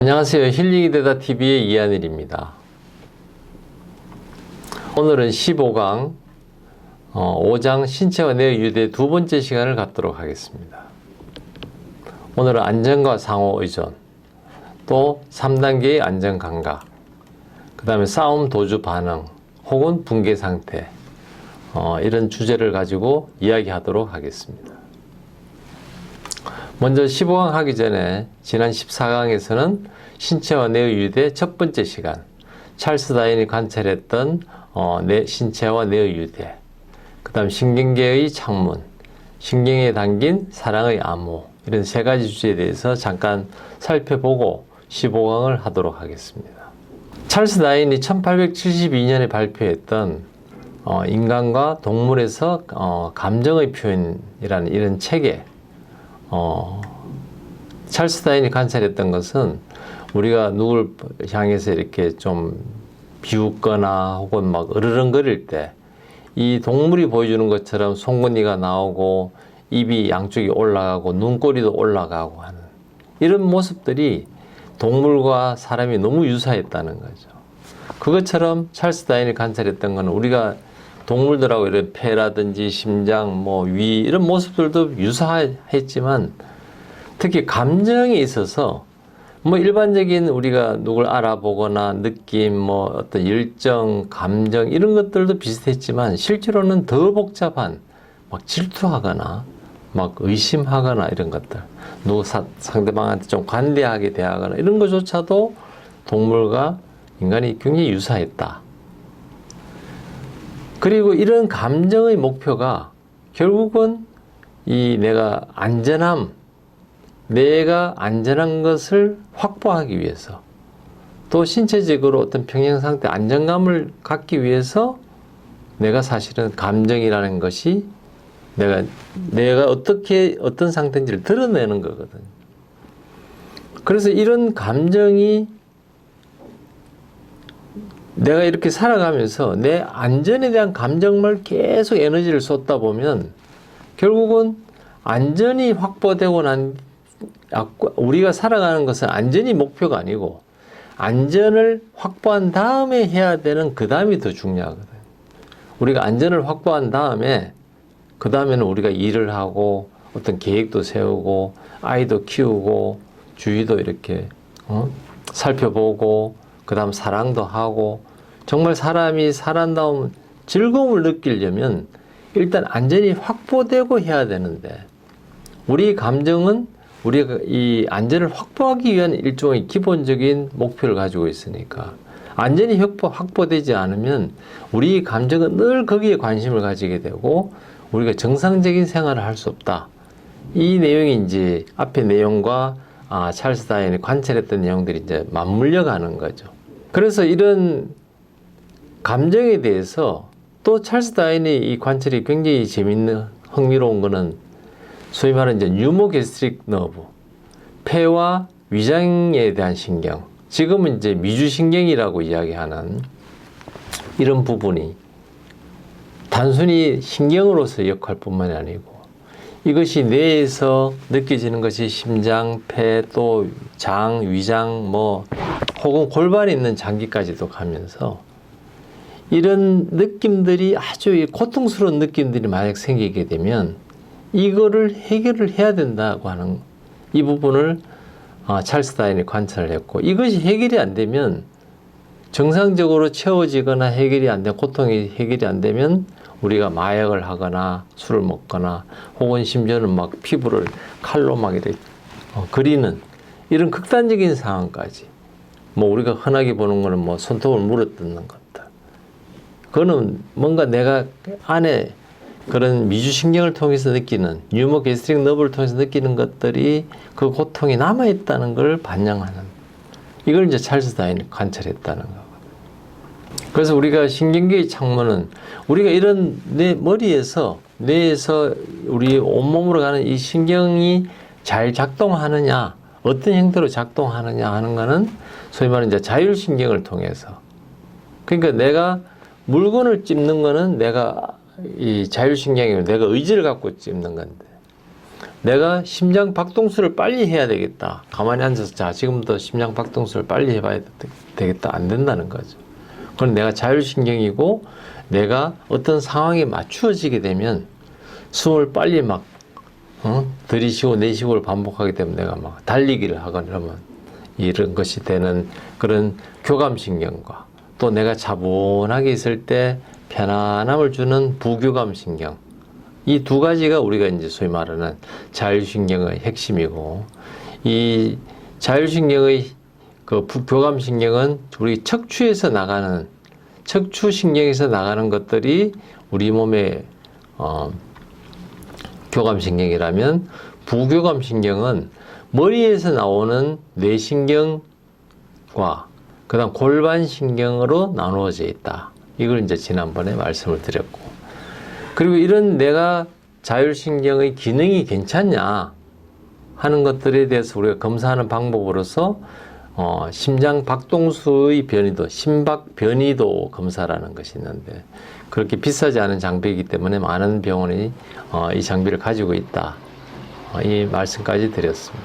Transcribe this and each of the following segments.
안녕하세요. 힐링이 되다 TV의 이한일입니다. 오늘은 15강 5장 신체와 뇌의 유대 두 번째 시간을 갖도록 하겠습니다. 오늘은 안전과 상호 의존, 또 3단계의 안전 감각, 그 다음에 싸움 도주 반응 혹은 붕괴 상태, 이런 주제를 가지고 이야기하도록 하겠습니다. 먼저 15강 하기 전에 지난 14강에서는 신체와 뇌의 유대 첫 번째 시간, 찰스 다윈이 관찰했던 신체와 뇌의 유대, 그 다음 신경계의 창문, 신경에 담긴 사랑의 암호, 이런 세 가지 주제에 대해서 잠깐 살펴보고 15강을 하도록 하겠습니다. 찰스 다윈이 1872년에 발표했던 인간과 동물에서 감정의 표현이라는 이런 책에 찰스 다윈이 관찰했던 것은 우리가 누굴 향해서 이렇게 좀 비웃거나 혹은 막 으르렁거릴 때 이 동물이 보여주는 것처럼 송곳니가 나오고 입이 양쪽이 올라가고 눈꼬리도 올라가고 하는 이런 모습들이 동물과 사람이 너무 유사했다는 거죠. 그것처럼 찰스 다윈이 관찰했던 것은 우리가 동물들하고 이런 폐라든지 심장, 위 이런 모습들도 유사했지만 특히 감정에 있어서 일반적인 우리가 누굴 알아보거나 느낌, 어떤 열정, 감정 이런 것들도 비슷했지만 실제로는 더 복잡한 막 질투하거나 막 의심하거나 이런 것들, 상대방한테 좀 관대하게 대하거나 이런 것조차도 동물과 인간이 굉장히 유사했다. 그리고 이런 감정의 목표가 결국은 내가 안전한 것을 확보하기 위해서 또 신체적으로 어떤 평형 상태 안정감을 갖기 위해서 내가 사실은 감정이라는 것이 내가 어떤 상태인지를 드러내는 거거든요. 그래서 이런 감정이 내가 이렇게 살아가면서 내 안전에 대한 감정만 계속 에너지를 쏟다 보면 결국은 안전이 확보되고 우리가 살아가는 것은 안전이 목표가 아니고 안전을 확보한 다음에 해야 되는 그 다음이 더 중요하거든요. 우리가 안전을 확보한 다음에 그 다음에는 우리가 일을 하고 어떤 계획도 세우고 아이도 키우고 주위도 이렇게 살펴보고 그 다음 사랑도 하고 정말 사람이 살아남은 즐거움을 느끼려면 일단 안전이 확보되고 해야 되는데 우리 감정은 우리가 이 안전을 확보하기 위한 일종의 기본적인 목표를 가지고 있으니까 안전이 확보되지 않으면 우리 감정은 늘 거기에 관심을 가지게 되고 우리가 정상적인 생활을 할 수 없다. 이 내용이 이제 앞의 내용과 찰스 다윈이 관찰했던 내용들이 이제 맞물려 가는 거죠. 그래서 이런 감정에 대해서 또 찰스 다윈의 이 관찰이 굉장히 재밌는 흥미로운 거는 소위 말하는 이제 뉴모게스트릭 너브, 폐와 위장에 대한 신경, 지금은 이제 미주신경이라고 이야기하는 이런 부분이 단순히 신경으로서의 역할뿐만이 아니고 이것이 뇌에서 느껴지는 것이 심장, 폐, 또 장, 위장, 혹은 골반에 있는 장기까지도 가면서 이런 느낌들이 아주 고통스러운 느낌들이 만약 생기게 되면 이거를 해결을 해야 된다고 하는 이 부분을 찰스 다윈이 관찰을 했고 이것이 해결이 안 되면 정상적으로 채워지거나 고통이 해결이 안 되면 우리가 마약을 하거나 술을 먹거나 혹은 심지어는 막 피부를 칼로 막 이렇게 그리는 이런 극단적인 상황까지 우리가 흔하게 보는 거는 손톱을 물어뜯는 것들 그거는 뭔가 내가 안에 그런 미주신경을 통해서 느끼는 뉴모게스트릭 너브를 통해서 느끼는 것들이 그 고통이 남아있다는 걸 반영하는 이걸 이제 찰스 다윈이 관찰했다는 거거든요. 그래서 우리가 신경계의 창문은 우리가 이런 뇌에서 우리 온몸으로 가는 이 신경이 잘 작동하느냐 어떤 형태로 작동하느냐 하는 거는 소위 말하는 이제 자율신경을 통해서 그러니까 내가 물건을 찝는 거는 이 자율신경이면 내가 의지를 갖고 찝는 건데 내가 심장 박동수를 빨리 해야 되겠다. 가만히 앉아서 자, 지금부터 심장 박동수를 빨리 해봐야 되겠다. 안 된다는 거죠. 그럼 내가 자율신경이고 내가 어떤 상황에 맞추어지게 되면 숨을 빨리 막 들이쉬고 내쉬고를 반복하게 되면 내가 막 달리기를 하거나 그러면 이런 것이 되는 그런 교감신경과 또 내가 차분하게 있을 때 편안함을 주는 부교감신경, 이 두 가지가 우리가 이제 소위 말하는 자율신경의 핵심이고, 이 자율신경의 그 부교감신경은 우리 척추에서 나가는, 척추신경에서 나가는 것들이 우리 몸의 교감신경이라면, 부교감신경은 머리에서 나오는 뇌신경과 그다음 골반신경으로 나누어져 있다. 이걸 이제 지난번에 말씀을 드렸고, 그리고 이런 내가 자율신경의 기능이 괜찮냐 하는 것들에 대해서 우리가 검사하는 방법으로서 심장 박동수의 변이도, 심박 변이도 검사라는 것이 있는데, 그렇게 비싸지 않은 장비이기 때문에 많은 병원이 이 장비를 가지고 있다. 이 말씀까지 드렸습니다.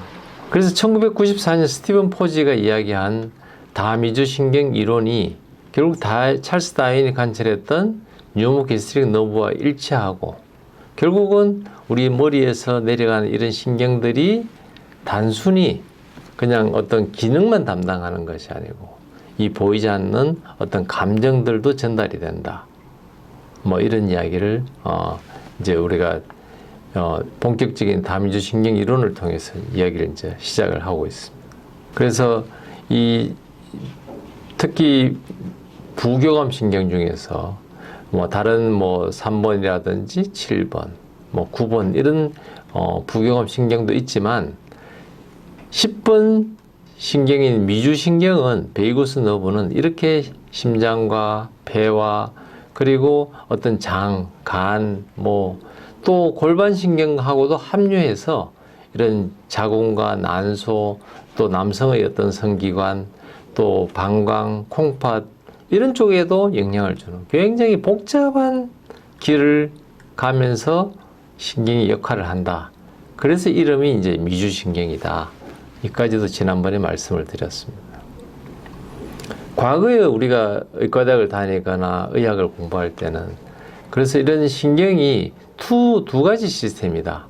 그래서 1994년 스티븐 포지가 이야기한 다미주신경 이론이 결국 찰스 다윈이 관찰했던 뉴로게스트릭 너브와 일치하고, 결국은 우리 머리에서 내려가는 이런 신경들이 단순히 그냥 어떤 기능만 담당하는 것이 아니고 이 보이지 않는 어떤 감정들도 전달이 된다. 뭐 이런 이야기를 이제 우리가 본격적인 다미주 신경 이론을 통해서 이야기를 이제 시작을 하고 있습니다. 그래서 이 특히 부교감 신경 중에서 뭐 다른 뭐 3번이라든지 7번, 뭐 9번 이런 부교감 신경도 있지만 10번 신경인 미주신경은 베이구스 너브는 이렇게 심장과 폐와 그리고 어떤 장, 간, 뭐 또 골반신경하고도 합류해서 이런 자궁과 난소, 또 남성의 어떤 성기관, 또 방광, 콩팥 이런 쪽에도 영향을 주는 굉장히 복잡한 길을 가면서 신경이 역할을 한다. 그래서 이름이 이제 미주신경이다. 이까지도 지난번에 말씀을 드렸습니다. 과거에 우리가 의과대학을 다니거나 의학을 공부할 때는 그래서 이런 신경이 두 가지 시스템이다.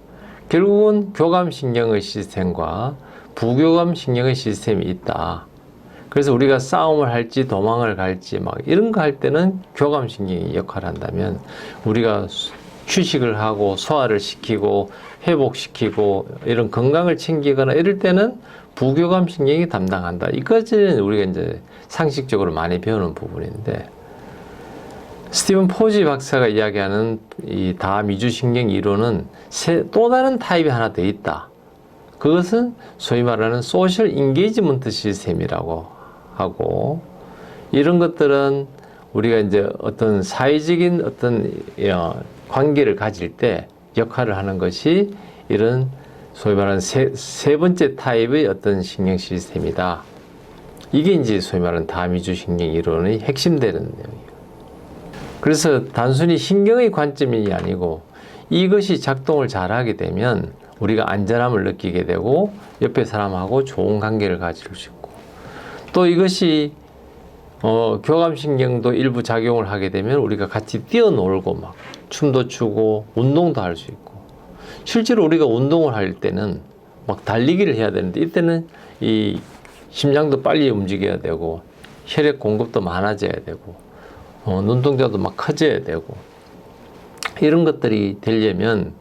결국은 교감신경의 시스템과 부교감신경의 시스템이 있다. 그래서 우리가 싸움을 할지 도망을 갈지 막 이런 거 할 때는 교감신경이 역할을 한다면, 우리가 휴식을 하고 소화를 시키고 회복시키고 이런 건강을 챙기거나 이럴 때는 부교감신경이 담당한다. 이까지는 우리가 이제 상식적으로 많이 배우는 부분인데, 스티븐 포지 박사가 이야기하는 이 다미주신경 이론은 또 다른 타입이 하나 더 있다. 그것은 소위 말하는 소셜 인게이지먼트 시스템이라고 하고, 이런 것들은 우리가 이제 어떤 사회적인 어떤 관계를 가질 때 역할을 하는 것이 이런 소위 말하는 세 번째 타입의 어떤 신경 시스템이다. 이게 이제 소위 말하는 다미주 신경 이론의 핵심되는 내용이에요. 그래서 단순히 신경의 관점이 아니고 이것이 작동을 잘하게 되면 우리가 안전함을 느끼게 되고 옆에 사람하고 좋은 관계를 가질 수 있고, 또 이것이 교감신경도 일부 작용을 하게 되면 우리가 같이 뛰어놀고 막 춤도 추고 운동도 할 수 있고, 실제로 우리가 운동을 할 때는 막 달리기를 해야 되는데 이때는 이 심장도 빨리 움직여야 되고 혈액 공급도 많아져야 되고 눈동자도 막 커져야 되고, 이런 것들이 되려면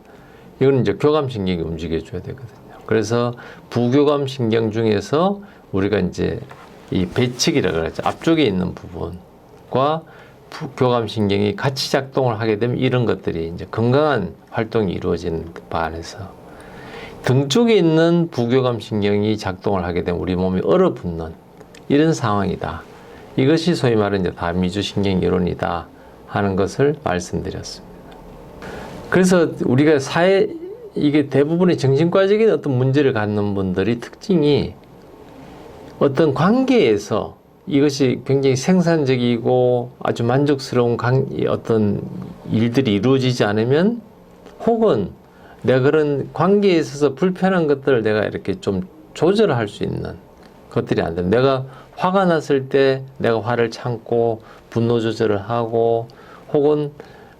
이건 이제 교감신경이 움직여줘야 되거든요. 그래서 부교감신경 중에서 우리가 이제 이 배측이라고 그러죠. 앞쪽에 있는 부분과 교감신경이 같이 작동을 하게 되면 이런 것들이 이제 건강한 활동이 이루어지는 바 안에서, 등 쪽에 있는 부교감신경이 작동을 하게 되면 우리 몸이 얼어붙는 이런 상황이다. 이것이 소위 말하는 이제 다미주신경 이론이다 하는 것을 말씀드렸습니다. 그래서 우리가 이게 대부분의 정신과적인 어떤 문제를 갖는 분들이 특징이 어떤 관계에서 이것이 굉장히 생산적이고 아주 만족스러운 어떤 일들이 이루어지지 않으면, 혹은 내가 그런 관계에 있어서 불편한 것들을 내가 이렇게 좀 조절할 수 있는 것들이 안 돼. 내가 화가 났을 때 내가 화를 참고 분노 조절을 하고, 혹은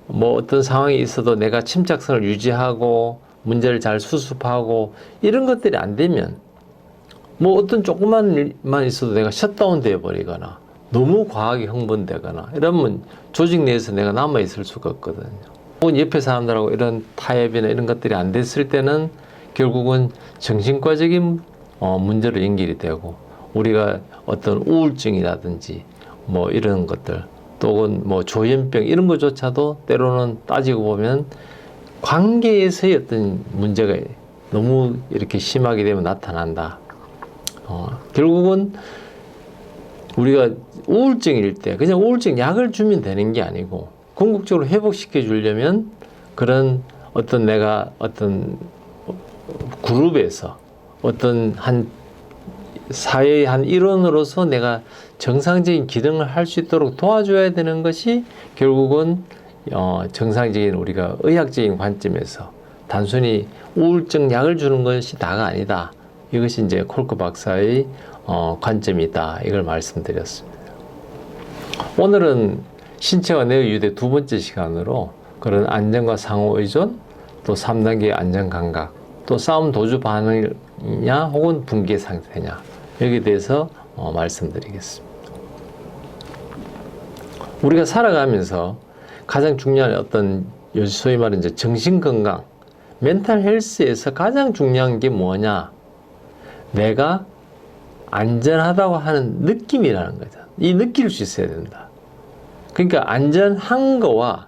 뭐 어떤 상황이 있어도 내가 침착성을 유지하고 문제를 잘 수습하고, 이런 것들이 안 되면 뭐 어떤 조그만 일만 있어도 내가 셧다운 되어 버리거나 너무 과하게 흥분되거나 이러면 조직 내에서 내가 남아 있을 수가 없거든요. 혹은 옆에 사람들하고 이런 타협이나 이런 것들이 안 됐을 때는 결국은 정신과적인 문제로 연결이 되고, 우리가 어떤 우울증이라든지 뭐 이런 것들, 또는 뭐 조현병 이런 것조차도 때로는 따지고 보면 관계에서의 어떤 문제가 너무 이렇게 심하게 되면 나타난다. 결국은 우리가 우울증일 때 그냥 우울증 약을 주면 되는 게 아니고, 궁극적으로 회복시켜 주려면 그런 어떤 내가 어떤 그룹에서 어떤 한 사회의 한 일원으로서 내가 정상적인 기능을 할 수 있도록 도와줘야 되는 것이 결국은 정상적인 우리가 의학적인 관점에서 단순히 우울증 약을 주는 것이 다가 아니다. 이것이 이제 콜크 박사의 관점이다. 이걸 말씀드렸습니다. 오늘은 신체와 뇌의 유대 두 번째 시간으로 그런 안전과 상호 의존, 또 3단계 안전 감각, 또 싸움 도주 반응이냐 혹은 붕괴 상태냐, 여기에 대해서 말씀드리겠습니다. 우리가 살아가면서 가장 중요한 어떤 소위 말하는 이제 정신 건강, 멘탈 헬스에서 가장 중요한 게 뭐냐? 내가 안전하다고 하는 느낌이라는 거죠. 이 느낄 수 있어야 된다. 그러니까 안전한 거와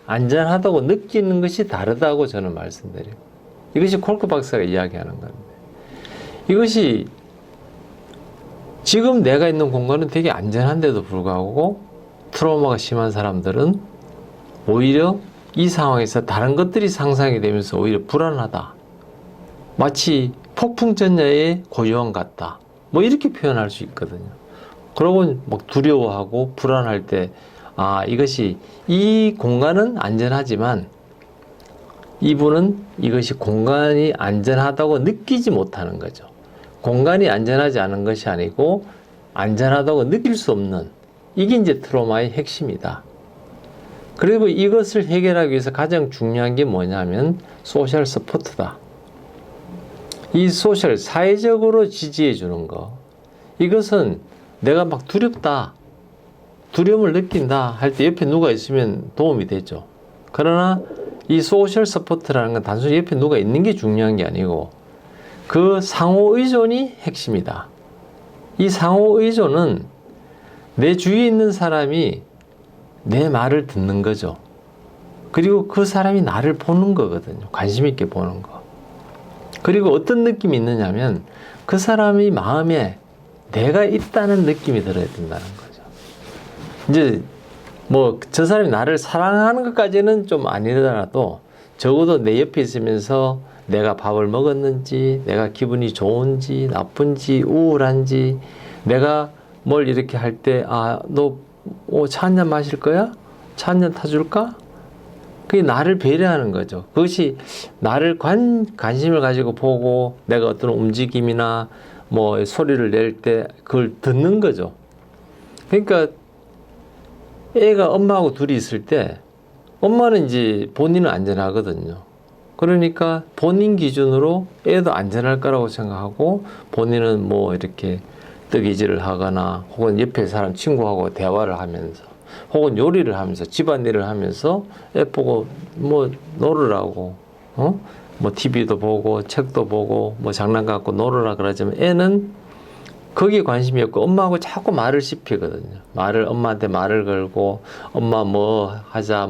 안전하다고 느끼는 것이 다르다고 저는 말씀드려요. 이것이 콜크 박사가 이야기하는 건데, 이것이 지금 내가 있는 공간은 되게 안전한데도 불구하고 트라우마가 심한 사람들은 오히려 이 상황에서 다른 것들이 상상이 되면서 오히려 불안하다. 마치 폭풍전야의 고요함 같다. 뭐 이렇게 표현할 수 있거든요. 그러고 막 두려워하고 불안할 때, 이것이 이 공간은 안전하지만 이분은 이것이 공간이 안전하다고 느끼지 못하는 거죠. 공간이 안전하지 않은 것이 아니고 안전하다고 느낄 수 없는, 이게 이제 트라우마의 핵심이다. 그리고 이것을 해결하기 위해서 가장 중요한 게 뭐냐면 소셜 서포트다. 이 소셜, 사회적으로 지지해 주는 거, 이것은 내가 막 두렵다, 두려움을 느낀다 할 때 옆에 누가 있으면 도움이 되죠. 그러나 이 소셜 서포트라는 건 단순히 옆에 누가 있는 게 중요한 게 아니고 그 상호 의존이 핵심이다. 이 상호 의존은 내 주위에 있는 사람이 내 말을 듣는 거죠. 그리고 그 사람이 나를 보는 거거든요. 관심 있게 보는 거. 그리고 어떤 느낌이 있느냐면 그 사람의 마음에 내가 있다는 느낌이 들어야 된다는 거죠. 이제 뭐 저 사람이 나를 사랑하는 것까지는 좀 아니더라도 적어도 내 옆에 있으면서 내가 밥을 먹었는지, 내가 기분이 좋은지 나쁜지 우울한지, 내가 뭘 이렇게 할 때 너 차 한 잔 마실 거야? 차 한 잔 타줄까? 그게 나를 배려하는 거죠. 그것이 나를 관심을 가지고 보고 내가 어떤 움직임이나 뭐 소리를 낼 때 그걸 듣는 거죠. 그러니까 애가 엄마하고 둘이 있을 때 엄마는 이제 본인은 안전하거든요. 그러니까 본인 기준으로 애도 안전할 거라고 생각하고 본인은 뭐 이렇게 뜨개질을 하거나 혹은 옆에 사람 친구하고 대화를 하면서 혹은 요리를 하면서 집안일을 하면서 애 보고 뭐 놀으라고 뭐 TV도 보고 책도 보고 뭐 장난감 갖고 놀으라 그러지만 애는 거기에 관심이 없고 엄마하고 자꾸 말을 씹히거든요. 엄마한테 말을 걸고 엄마 뭐 하자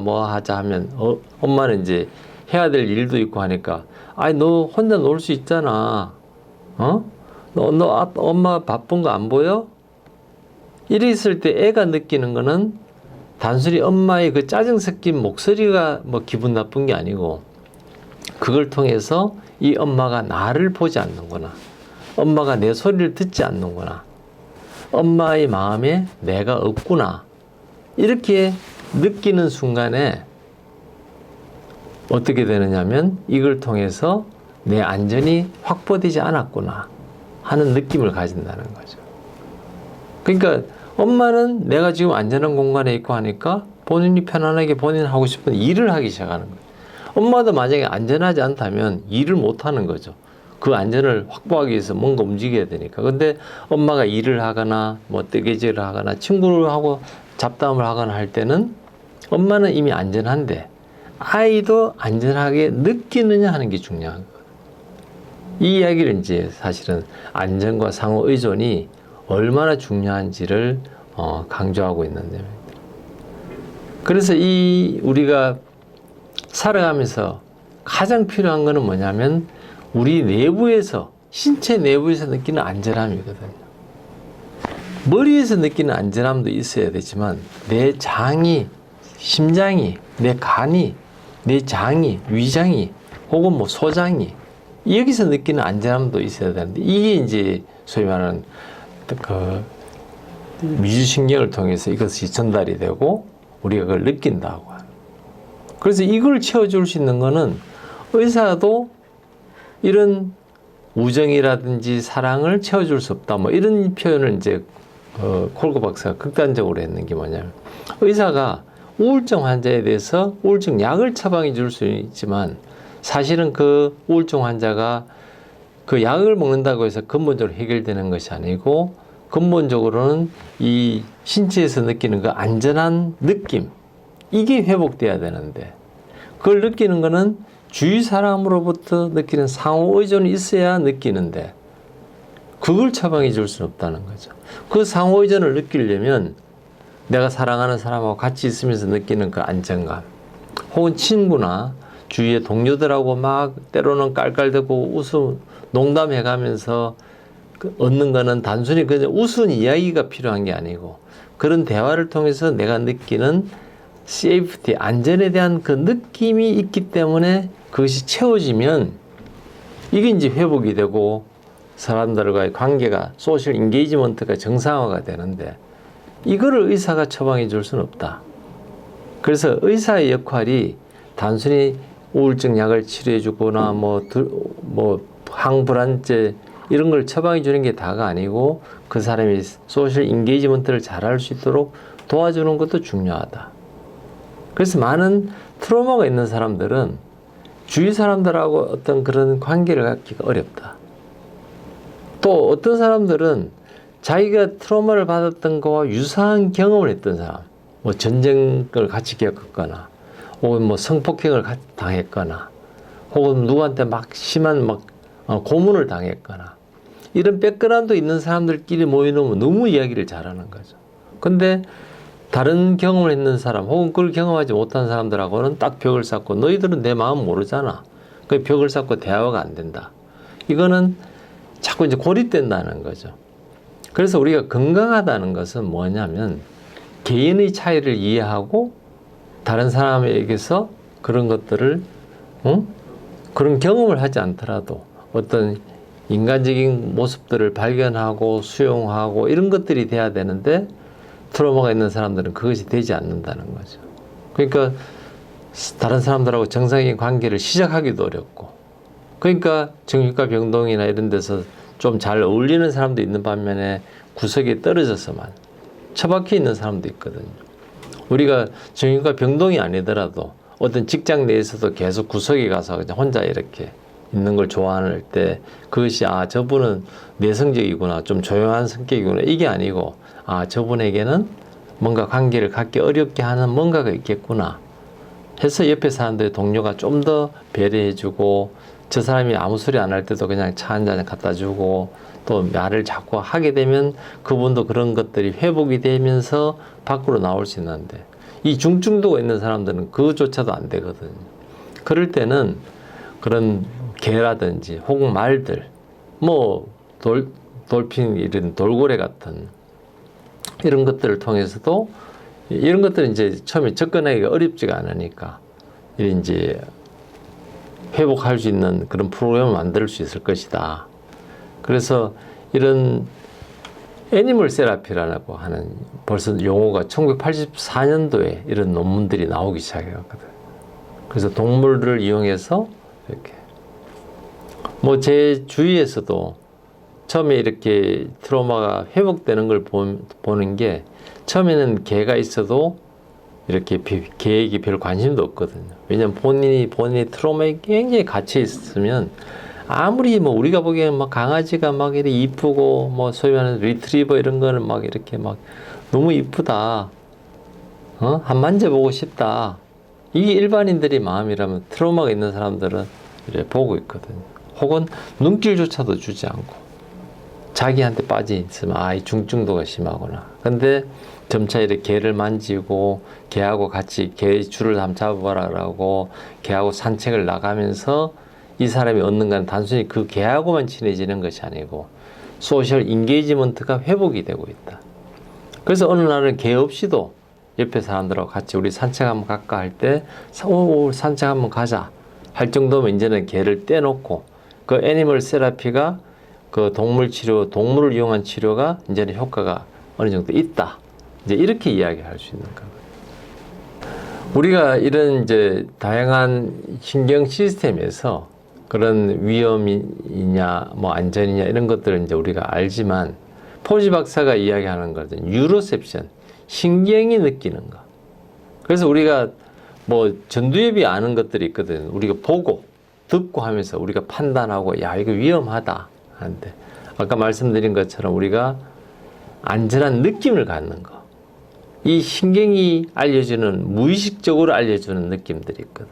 하면 엄마는 이제 해야 될 일도 있고 하니까 너 혼자 놀 수 있잖아. 너 엄마 바쁜 거 안 보여? 이래 있을 때 애가 느끼는 거는 단순히 엄마의 그 짜증 섞인 목소리가 뭐 기분 나쁜 게 아니고 그걸 통해서 이 엄마가 나를 보지 않는구나. 엄마가 내 소리를 듣지 않는구나. 엄마의 마음에 내가 없구나. 이렇게 느끼는 순간에 어떻게 되느냐면 이걸 통해서 내 안전이 확보되지 않았구나 하는 느낌을 가진다는 거죠. 그러니까 엄마는 내가 지금 안전한 공간에 있고 하니까 본인이 편안하게 본인 하고 싶은 일을 하기 시작하는 거예요. 엄마도 만약에 안전하지 않다면 일을 못 하는 거죠. 그 안전을 확보하기 위해서 뭔가 움직여야 되니까. 근데 엄마가 일을 하거나 뭐 뜨개질을 하거나 친구하고 잡담을 하거나 할 때는 엄마는 이미 안전한데 아이도 안전하게 느끼느냐 하는 게 중요한 거예요. 이 이야기를 이제 사실은 안전과 상호 의존이 얼마나 중요한지를 강조하고 있는데, 그래서 이 우리가 살아가면서 가장 필요한 거는 뭐냐면 우리 내부에서, 신체 내부에서 느끼는 안전함이거든요. 머리에서 느끼는 안전함도 있어야 되지만 내 장이, 심장이, 내 간이, 내 장이, 위장이 혹은 뭐 소장이 여기서 느끼는 안전함도 있어야 되는데, 이게 이제 소위 말하는 그 미주신경을 통해서 이것이 전달이 되고 우리가 그걸 느낀다고 하는. 그래서 이걸 채워줄 수 있는 거는 의사도 이런 우정이라든지 사랑을 채워줄 수 없다, 뭐 이런 표현을 이제 콜거 박사가 극단적으로 했는 게 뭐냐면, 의사가 우울증 환자에 대해서 우울증 약을 처방해 줄 수 있지만 사실은 그 우울증 환자가 그 약을 먹는다고 해서 근본적으로 해결되는 것이 아니고, 근본적으로는 이 신체에서 느끼는 그 안전한 느낌, 이게 회복돼야 되는데, 그걸 느끼는 거는 주위 사람으로부터 느끼는 상호 의존이 있어야 느끼는데, 그걸 처방해 줄 수는 없다는 거죠. 그 상호 의존을 느끼려면 내가 사랑하는 사람하고 같이 있으면서 느끼는 그 안정감, 혹은 친구나 주위의 동료들하고 막 때로는 깔깔대고 웃음, 농담해가면서 얻는 거는 단순히 그냥 웃은 이야기가 필요한 게 아니고, 그런 대화를 통해서 내가 느끼는 세이프티, 안전에 대한 그 느낌이 있기 때문에 그것이 채워지면 이게 이제 회복이 되고 사람들과의 관계가, 소셜 인게이지먼트가 정상화가 되는데, 이거를 의사가 처방해 줄 수는 없다. 그래서 의사의 역할이 단순히 우울증 약을 치료해 주거나 뭐 항불안제 이런 걸 처방해 주는 게 다가 아니고, 그 사람이 소셜 인게이지먼트를 잘할 수 있도록 도와주는 것도 중요하다. 그래서 많은 트라우마가 있는 사람들은 주위 사람들하고 어떤 그런 관계를 갖기가 어렵다. 또 어떤 사람들은 자기가 트라우마를 받았던 거와 유사한 경험을 했던 사람, 뭐 전쟁을 같이 겪었거나 혹은 뭐 성폭행을 당했거나 혹은 누구한테 막 심한 고문을 당했거나, 이런 백그라운드 있는 사람들끼리 모여놓으면 너무 이야기를 잘하는 거죠. 근데 다른 경험을 했는 사람 혹은 그걸 경험하지 못한 사람들하고는 딱 벽을 쌓고, 너희들은 내 마음 모르잖아. 그 벽을 쌓고 대화가 안 된다. 이거는 자꾸 이제 고립된다는 거죠. 그래서 우리가 건강하다는 것은 뭐냐면 개인의 차이를 이해하고 다른 사람에게서 그런 것들을 그런 경험을 하지 않더라도 어떤 인간적인 모습들을 발견하고 수용하고 이런 것들이 돼야 되는데, 트라우마가 있는 사람들은 그것이 되지 않는다는 거죠. 그러니까 다른 사람들하고 정상적인 관계를 시작하기도 어렵고, 그러니까 정신과 병동이나 이런 데서 좀 잘 어울리는 사람도 있는 반면에 구석에 떨어져서만 처박혀 있는 사람도 있거든요. 우리가 정신과 병동이 아니더라도 어떤 직장 내에서도 계속 구석에 가서 그냥 혼자 이렇게 있는 걸 좋아할 때, 그것이 저분은 내성적이구나, 좀 조용한 성격이구나, 이게 아니고 저분에게는 뭔가 관계를 갖기 어렵게 하는 뭔가가 있겠구나 해서 옆에 사람들의 동료가 좀 더 배려해주고, 저 사람이 아무 소리 안 할 때도 그냥 차 한 잔 갖다 주고 또 말을 자꾸 하게 되면 그분도 그런 것들이 회복이 되면서 밖으로 나올 수 있는데, 이 중증도가 있는 사람들은 그것조차도 안 되거든요. 그럴 때는 그런 개라든지 혹은 말들, 뭐 돌핀 이런 돌고래 같은 이런 것들을 통해서도, 이런 것들은 이제 처음에 접근하기가 어렵지가 않으니까 이제 회복할 수 있는 그런 프로그램을 만들 수 있을 것이다. 그래서 이런 애니멀 세라피라고 하는 벌써 용어가 1984년도에 이런 논문들이 나오기 시작했거든. 그래서 동물을 이용해서 이렇게 뭐 제 주위에서도 처음에 이렇게 트라우마가 회복되는 걸 보는 게 처음에는 개가 있어도 이렇게 개에게 별 관심도 없거든요. 왜냐면 본인이 트라우마에 굉장히 갇혀 있으면 아무리 뭐 우리가 보기에는 막 강아지가 막 이렇게 이쁘고 뭐 소위 말하는 리트리버 이런 거는 막 이렇게 막 너무 이쁘다. 한 만져보고 싶다. 이게 일반인들이 마음이라면 트라우마가 있는 사람들은 이렇게 보고 있거든요. 혹은 눈길조차도 주지 않고 자기한테 빠져 있으면 이 중증도가 심하구나. 근데 점차 이렇게 개를 만지고 개하고 같이 개 줄을 한번 잡아봐라라고 개하고 산책을 나가면서 이 사람이 얻는 건 단순히 그 개하고만 친해지는 것이 아니고 소셜 인게이지먼트가 회복이 되고 있다. 그래서 어느 날은 개 없이도 옆에 사람들하고 같이 우리 산책 한번 갈까 할 때 산책 한번 가자 할 정도면 이제는 개를 떼놓고 그 애니멀 세라피가 그 동물 치료, 동물을 이용한 치료가 이제는 효과가 어느 정도 있다. 이제 이렇게 이야기할 수 있는 거예요. 우리가 이런 이제 다양한 신경 시스템에서 그런 위험이냐, 뭐 안전이냐 이런 것들을 이제 우리가 알지만 포지 박사가 이야기하는 것은 유로셉션, 신경이 느끼는 거. 그래서 우리가 뭐 전두엽이 아는 것들이 있거든. 우리가 보고 듣고 하면서 우리가 판단하고 야 이거 위험하다 하는데 아까 말씀드린 것처럼 우리가 안전한 느낌을 갖는 거. 이 신경이 알려주는 무의식적으로 알려주는 느낌들이 있거든.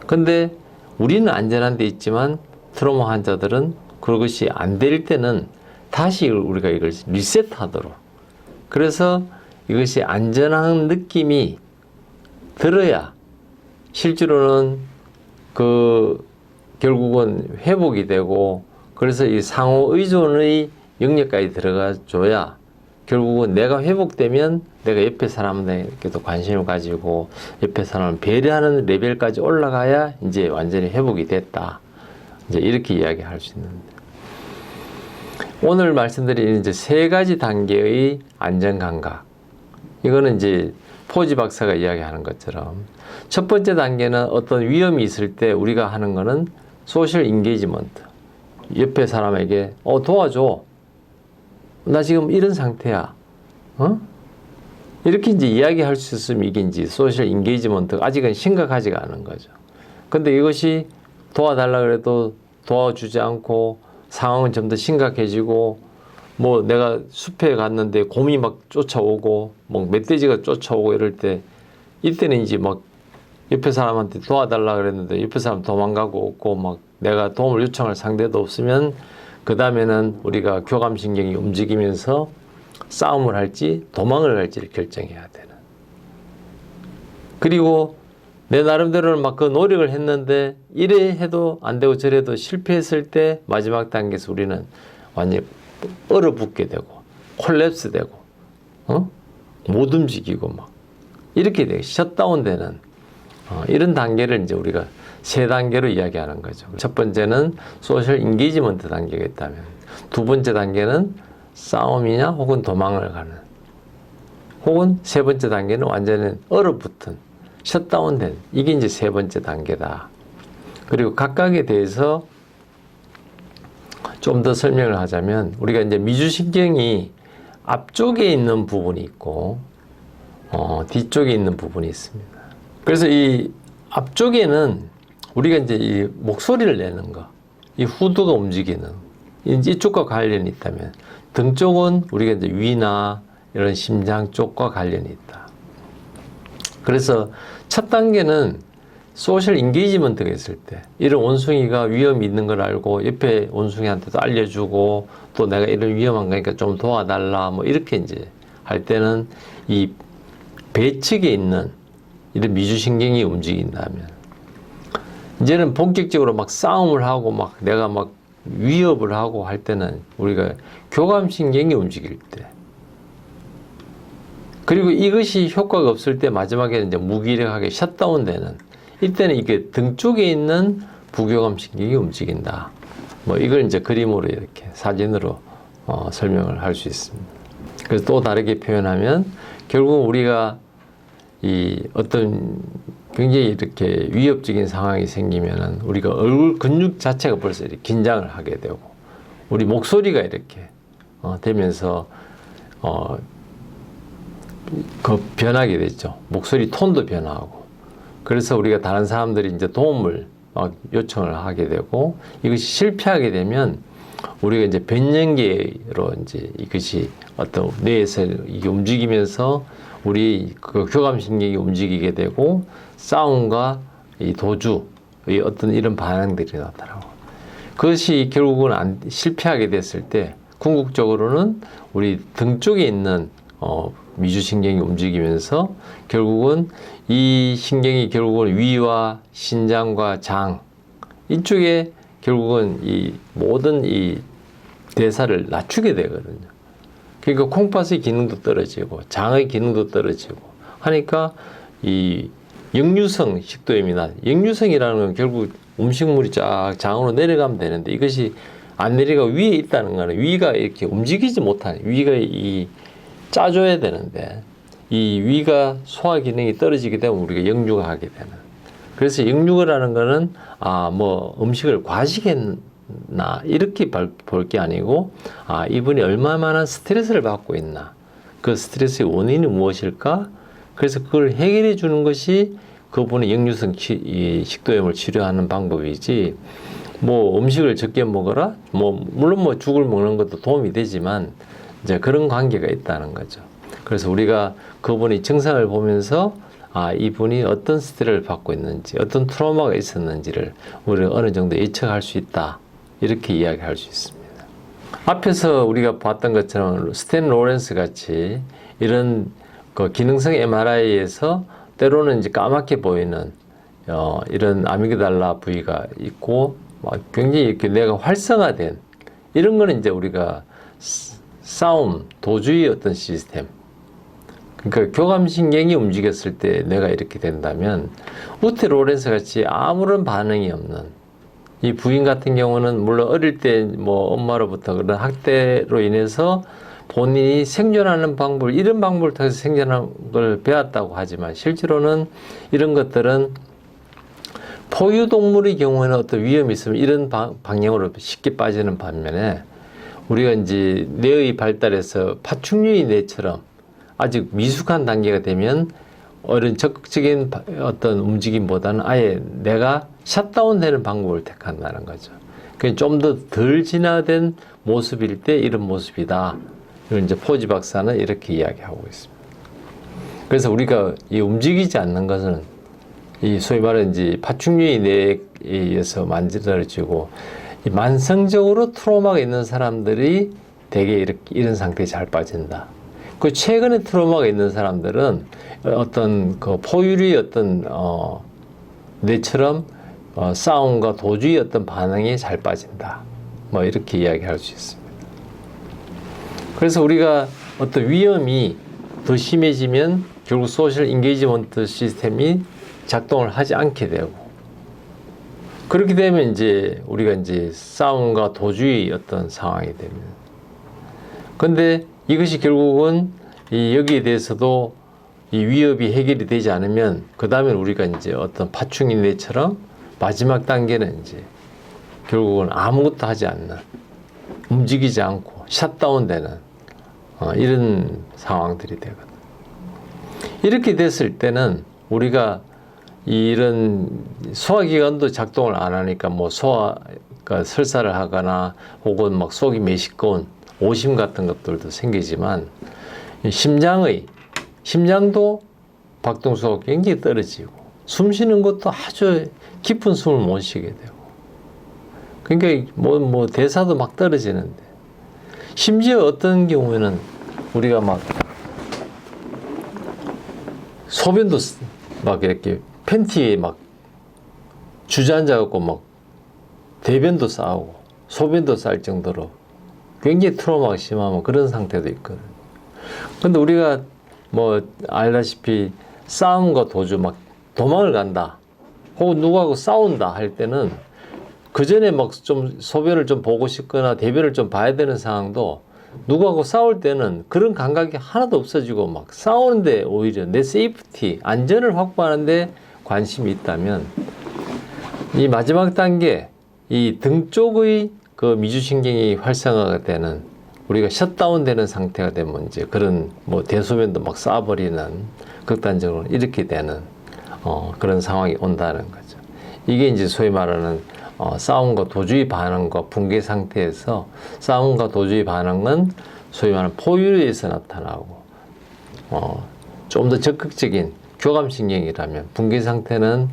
근데 우리는 안전한 데 있지만 트라우마 환자들은 그것이 안 될 때는 다시 우리가 이걸 리셋하도록. 그래서 이것이 안전한 느낌이 들어야 실제로는 결국은 회복이 되고 그래서 이 상호 의존의 영역까지 들어가 줘야 결국은 내가 회복되면 내가 옆에 사람들에게도 관심을 가지고 옆에 사람을 배려하는 레벨까지 올라가야 이제 완전히 회복이 됐다. 이제 이렇게 이야기할 수 있는데 오늘 말씀드린 이제 3가지 단계의 안전 감각. 이거는 이제 포지 박사가 이야기하는 것처럼 첫 번째 단계는 어떤 위험이 있을 때 우리가 하는 거는 소셜 인게이지먼트. 옆에 사람에게 도와줘. 나 지금 이런 상태야. 이렇게 이제 이야기할 수 있으면 이게 이제 소셜 인게이지먼트 아직은 심각하지가 않은 거죠. 근데 이것이 도와달라 그래도 도와주지 않고 상황은 좀 더 심각해지고 뭐 내가 숲에 갔는데 곰이 막 쫓아오고 뭐 멧돼지가 쫓아오고 이럴 때 이때는 이제 막 옆에 사람한테 도와달라 그랬는데 옆에 사람 도망가고 없고 막 내가 도움을 요청할 상대도 없으면 그 다음에는 우리가 교감신경이 움직이면서 싸움을 할지 도망을 할지를 결정해야 되는. 그리고 내 나름대로는 막 그 노력을 했는데 이래 해도 안 되고 저래 해도 실패했을 때 마지막 단계에서 우리는 완전히 얼어붙게 되고 콜랩스 되고 못 움직이고 막 이렇게 되고 셧다운 되는 이런 단계를 이제 우리가 3단계로 이야기하는 거죠. 첫 번째는 소셜 인게이지먼트 단계가 있다면 두 번째 단계는 싸움이냐 혹은 도망을 가는 혹은 세 번째 단계는 완전히 얼어붙은 셧다운된 이게 이제 3번째 단계다. 그리고 각각에 대해서 좀 더 설명을 하자면 우리가 이제 미주신경이 앞쪽에 있는 부분이 있고 뒤쪽에 있는 부분이 있습니다. 그래서 이 앞쪽에는 우리가 이제 이 목소리를 내는 거, 이 후두가 움직이는 이쪽과 관련이 있다면 등 쪽은 우리가 이제 위나 이런 심장 쪽과 관련이 있다. 그래서 첫 단계는 소셜 인게이지먼트가 있을 때 이런 원숭이가 위험이 있는 걸 알고 옆에 원숭이한테도 알려주고 또 내가 이런 위험한 거니까 좀 도와달라 뭐 이렇게 이제 할 때는 이 배측에 있는 이런 미주신경이 움직인다면 이제는 본격적으로 막 싸움을 하고 막 내가 막 위협을 하고 할 때는 우리가 교감신경이 움직일 때 그리고 이것이 효과가 없을 때 마지막에는 이제 무기력하게 셧다운 되는 이때는 이게 등 쪽에 있는 부교감신경이 움직인다. 뭐 이걸 이제 그림으로 이렇게 사진으로 설명을 할 수 있습니다. 그래서 또 다르게 표현하면 결국 우리가 이 어떤 굉장히 이렇게 위협적인 상황이 생기면은 우리가 얼굴 근육 자체가 벌써 이렇게 긴장을 하게 되고 우리 목소리가 이렇게 되면서 그 변하게 됐죠. 목소리 톤도 변하고. 그래서 우리가 다른 사람들이 이제 도움을 막 요청을 하게 되고 이것이 실패하게 되면 우리가 이제 변연계로 이제 이것이 어떤 뇌에서 이게 움직이면서 우리 그 교감신경이 움직이게 되고 싸움과 이 도주의 어떤 이런 반응들이 나타나고 그것이 결국은 실패하게 됐을 때 궁극적으로는 우리 등 쪽에 있는 미주신경이 움직이면서 결국은 이 신경이 결국은 위와 신장과 장 이쪽에 결국은 이 모든 이 대사를 낮추게 되거든요. 그러니까 콩팥의 기능도 떨어지고 장의 기능도 떨어지고 하니까 이 역류성 식도염이나 역류성이라는 건 결국 음식물이 쫙 장으로 내려가면 되는데 이것이 안 내려가 위에 있다는 거는 위가 이렇게 움직이지 못하는 위가 이 짜줘야 되는데 이 위가 소화 기능이 떨어지게 되면 우리가 역류가 하게 되는. 그래서 역류를 하는 거는 뭐 음식을 과식했나 이렇게 볼 게 아니고 이분이 얼마나 스트레스를 받고 있나 그 스트레스의 원인이 무엇일까? 그래서 그걸 해결해 주는 것이 그분의 역류성 식도염을 치료하는 방법이지 뭐 음식을 적게 먹어라 뭐 물론 뭐 죽을 먹는 것도 도움이 되지만 이제 그런 관계가 있다는 거죠. 그래서 우리가 그분의 증상을 보면서 이분이 어떤 스트레스를 받고 있는지 어떤 트라우마가 있었는지를 우리가 어느 정도 예측할 수 있다 이렇게 이야기할 수 있습니다. 앞에서 우리가 봤던 것처럼 스탠 로렌스 같이 이런 그 기능성 MRI에서 때로는 이제 까맣게 보이는 이런 아미그달라 부위가 있고 굉장히 이렇게 뇌가 활성화된 이런 거는 이제 우리가 싸움, 도주의 어떤 시스템 그러니까 교감신경이 움직였을 때 뇌가 이렇게 된다면 우테 로렌스 같이 아무런 반응이 없는 이 부인 같은 경우는 물론 어릴 때 뭐 엄마로부터 그런 학대로 인해서 본인이 생존하는 방법, 이런 방법을 통해서 생존하는 걸 배웠다고 하지만 실제로는 이런 것들은 포유동물의 경우에는 어떤 위험이 있으면 이런 방향으로 쉽게 빠지는 반면에 우리가 이제 뇌의 발달에서 파충류의 뇌처럼 아직 미숙한 단계가 되면 어른 적극적인 어떤 움직임보다는 아예 내가 샷다운 되는 방법을 택한다는 거죠. 그러니까 좀 더 덜 진화된 모습일 때 이런 모습이다. 이걸 이제 포지 박사는 이렇게 이야기하고 있습니다. 그래서 우리가 이 움직이지 않는 것은 이 소위 말하는 이제 파충류의 뇌에 의해서 만들어지고 만성적으로 트라우마가 있는 사람들이 대개 이런 상태에 잘 빠진다. 그 최근에 트라우마가 있는 사람들은 어떤 그 포유류의 어떤 뇌처럼 싸움과 도주의 어떤 반응이 잘 빠진다. 뭐 이렇게 이야기할 수 있습니다. 그래서 우리가 어떤 위험이 더 심해지면 결국 소셜 인게이지먼트 시스템이 작동을 하지 않게 되고 그렇게 되면 이제 우리가 이제 싸움과 도주의 어떤 상황이 됩니다. 근데 이것이 결국은 여기에 대해서도 이 위협이 해결이 되지 않으면 그 다음에 우리가 이제 어떤 파충류처럼 마지막 단계는 이제 결국은 아무것도 하지 않는 움직이지 않고 샷다운되는 이런 상황들이 되거든. 이렇게 됐을 때는 우리가 이런 소화기관도 작동을 안 하니까 뭐 소화가 설사를 하거나 혹은 막 속이 메시꺼운 오심 같은 것들도 생기지만 심장도 박동수가 굉장히 떨어지고 숨 쉬는 것도 아주 깊은 숨을 못 쉬게 되고 그러니까 뭐 대사도 막 떨어지는데 심지어 어떤 경우에는 우리가 막 소변도 막 이렇게 팬티에 막 주저앉아갖고 막 대변도 싸우고 소변도 쌀 정도로 굉장히 트라우마가 심하면 그런 상태도 있거든요. 근데 우리가 뭐 알다시피 싸움과 도주 막 도망을 간다 혹은 누구하고 싸운다 할 때는 그 전에 막 좀 소변을 좀 보고 싶거나 대변을 좀 봐야 되는 상황도 누구하고 싸울 때는 그런 감각이 하나도 없어지고 막 싸우는데 오히려 내 세이프티 안전을 확보하는데 관심이 있다면 이 마지막 단계, 이 등 쪽의 그 미주신경이 활성화가 되는, 우리가 셧다운 되는 상태가 되면 이제 그런 뭐 대소변도 막 쏴버리는, 극단적으로 이렇게 되는 그런 상황이 온다는 거죠. 이게 이제 소위 말하는 싸움과 도주의 반응과 붕괴 상태에서, 싸움과 도주의 반응은 소위 말하는 포유류에서 나타나고 좀 더 적극적인 교감신경이라면, 붕괴 상태는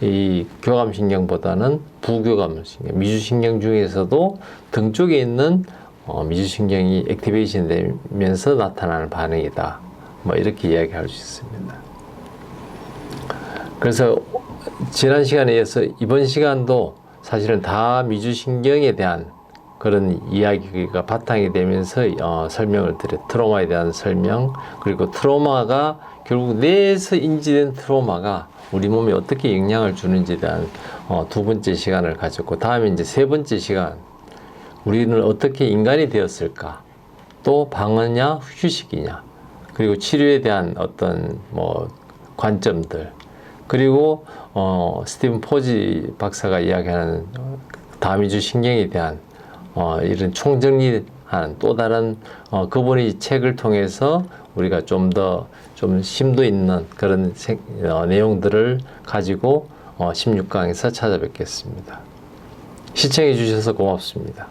이 교감신경보다는 부교감신경, 미주신경 중에서도 등 쪽에 있는 미주신경이 액티베이션 되면서 나타나는 반응이다. 뭐 이렇게 이야기할 수 있습니다. 그래서 지난 시간에 이어서 이번 시간도 사실은 다 미주신경에 대한 그런 이야기가 바탕이 되면서 설명을 드려, 트라우마에 대한 설명, 그리고 트라우마가 결국 뇌에서 인지된 트라우마가 우리 몸에 어떻게 영향을 주는지에 대한 두 번째 시간을 가졌고, 다음에 이제 세 번째 시간, 우리는 어떻게 인간이 되었을까, 또 방어냐 휴식이냐, 그리고 치료에 대한 어떤 뭐 관점들, 그리고 스티븐 포지 박사가 이야기하는 다미주 신경에 대한 이런 총정리한 또 다른 그분의 책을 통해서 우리가 좀 더 좀 심도 있는 그런 내용들을 가지고 16강에서 찾아뵙겠습니다. 시청해 주셔서 고맙습니다.